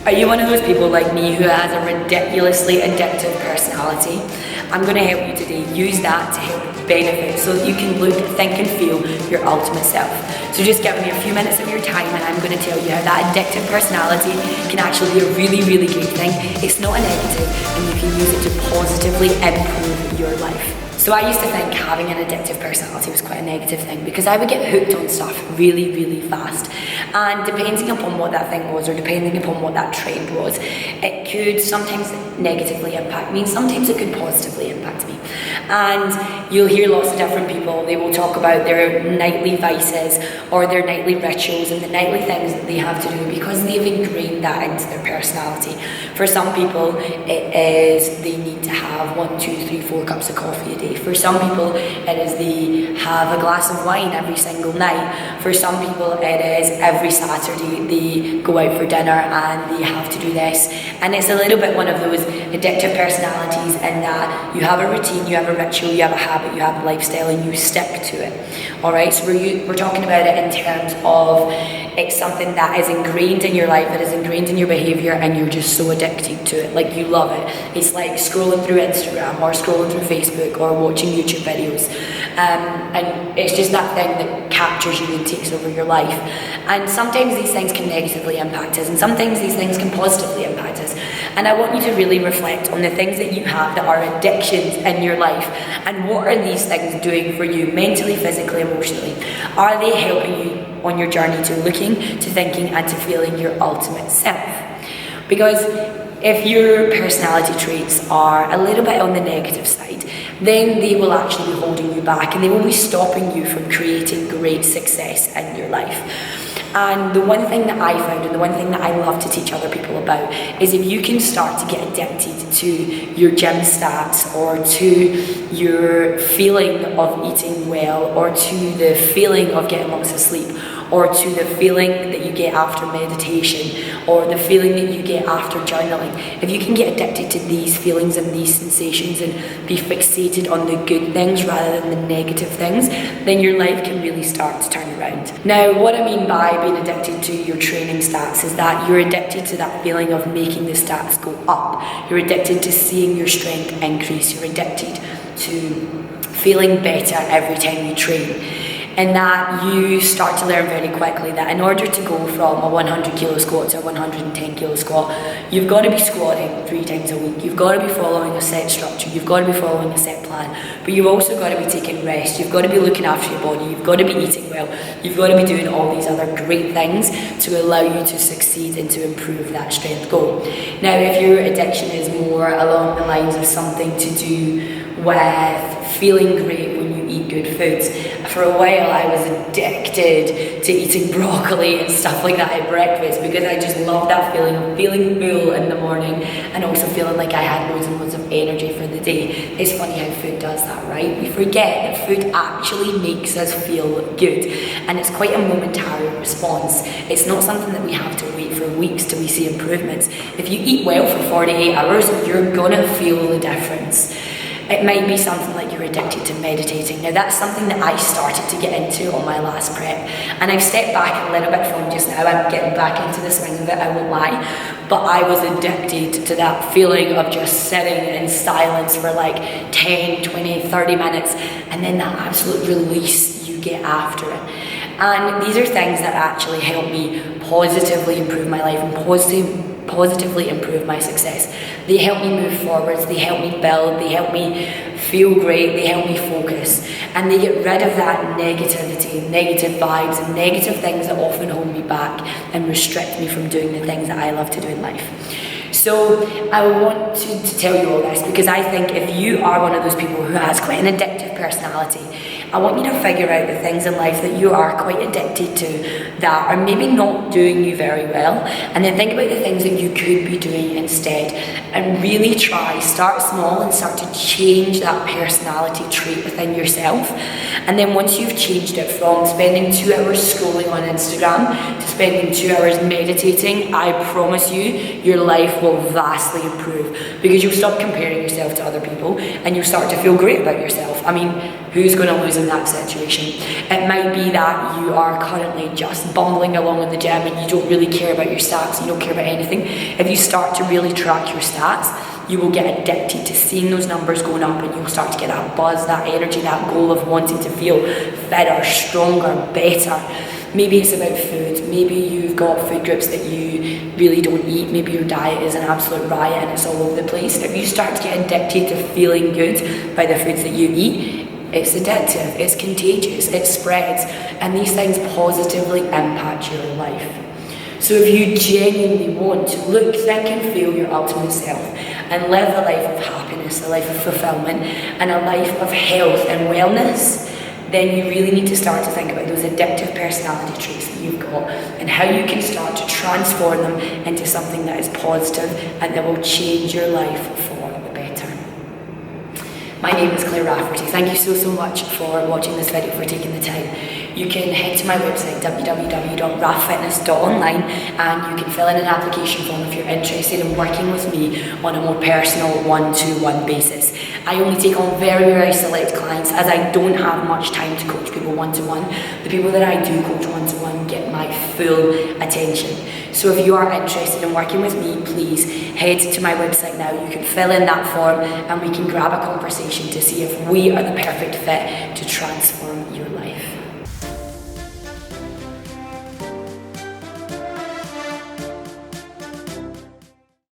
Are you one of those people like me who has a ridiculously addictive personality? I'm going to help you today use that to help benefit so that you can look, think and feel your ultimate self. So just give me a few minutes of your time and I'm going to tell you how that addictive personality can actually be a really, really great thing. It's not a negative and you can use it to positively improve your life. So I used to think having an addictive personality was quite a negative thing because I would get hooked on stuff really, really fast. And depending upon what that thing was or depending upon what that trend was, it could sometimes negatively impact me and sometimes it could positively impact me. And you'll hear lots of different people, they will talk about their nightly vices or their nightly rituals and the nightly things that they have to do because they've ingrained that into their personality. For some people, it is they need to have 1, 2, 3, 4 cups of coffee a day. For some people, it is they have a glass of wine every single night. For some people, it is every Saturday they go out for dinner and they have to do this. And it's a little bit one of those addictive personalities in that you have a routine, you have a ritual, you have a habit, you have a lifestyle and you stick to it. Alright, so we're talking about it in terms of it's something that is ingrained in your life, that is ingrained in your behaviour and you're just so addicted to it, like you love it. It's like scrolling through Instagram or scrolling through Facebook or watching YouTube videos. And it's just that thing that captures you and takes over your life. And sometimes these things can negatively impact us and sometimes these things can positively impact us. And I want you to really reflect on the things that you have that are addictions in your life and what are these things doing for you mentally, physically, emotionally. Are they helping you on your journey to looking, to thinking and to feeling your ultimate self? Because if your personality traits are a little bit on the negative side, then they will actually be holding you back and they will be stopping you from creating great success in your life. And the one thing that I found and the one thing that I love to teach other people about is if you can start to get addicted to your gym stats or to your feeling of eating well or to the feeling of getting lots of sleep or to the feeling that you get after meditation or the feeling that you get after journaling, if you can get addicted to these feelings and these sensations and be fixated on the good things rather than the negative things, then your life can really start to turn around. Now, what I mean by being addicted to your training stats is that you're addicted to that feeling of making the stats go up. You're addicted to seeing your strength increase. You're addicted to feeling better every time you train. And that you start to learn very quickly that in order to go from a 100 kilo squat to a 110 kilo squat, you've got to be squatting 3 times a week. You've got to be following a set structure. You've got to be following a set plan. But you've also got to be taking rest. You've got to be looking after your body. You've got to be eating well. You've got to be doing all these other great things to allow you to succeed and to improve that strength goal. Now, if your addiction is more along the lines of something to do with feeling great when you eat good foods. For a while I was addicted to eating broccoli and stuff like that at breakfast because I just loved that feeling of feeling full in the morning and also feeling like I had loads and loads of energy for the day. It's funny how food does that, right? We forget that food actually makes us feel good and it's quite a momentary response. It's not something that we have to wait for weeks till we see improvements. If you eat well for 48 hours, you're gonna feel the difference. It might be something like you're addicted to meditating. Now that's something that I started to get into on my last prep and I've stepped back a little bit from just now. I'm getting back into the swing of it, I won't lie, but I was addicted to that feeling of just sitting in silence for like 10, 20, 30 minutes and then that absolute release you get after it. And these are things that actually help me positively improve my life and positively improve my success. They help me move forwards, they help me build, they help me feel great, they help me focus, and they get rid of that negativity, negative vibes, and negative things that often hold me back and restrict me from doing the things that I love to do in life. So I want to tell you all this because I think if you are one of those people who has quite an addictive personality, I want you to figure out the things in life that you are quite addicted to that are maybe not doing you very well, and then think about the things that you could be doing instead and really start small and start to change that personality trait within yourself. And then once you've changed it from spending 2 hours scrolling on Instagram to spending 2 hours meditating, I promise you, your life will vastly improve because you'll stop comparing yourself to other people and you'll start to feel great about yourself. I mean, Who's going to lose in that situation? It might be that you are currently just bumbling along in the gym and you don't really care about your stats, you don't care about anything. If you start to really track your stats, you will get addicted to seeing those numbers going up, and you'll start to get that buzz, that energy, that goal of wanting to feel fitter, stronger, better. Maybe it's about food. Maybe you've got food groups that you really don't eat. Maybe your diet is an absolute riot and it's all over the place. If you start to get addicted to feeling good by the foods that you eat, it's addictive, it's contagious, it spreads, and these things positively impact your life. So if you genuinely want to look, think and feel your ultimate self and live a life of happiness, a life of fulfillment, and a life of health and wellness, then you really need to start to think about those addictive personality traits that you've got and how you can start to transform them into something that is positive and that will change your life for the better. My name is Clare. Thank you so much for watching this video, for taking the time. You can head to my website www.raffitness.online and you can fill in an application form if you're interested in working with me on a more personal one-to-one basis. I only take on very select clients, as I don't have much time to coach people one-to-one. The people that I do coach one-to-one get my full attention. So if you are interested in working with me, please head to my website now. You can fill in that form and we can grab a conversation to see if we are the perfect fit to transform your life.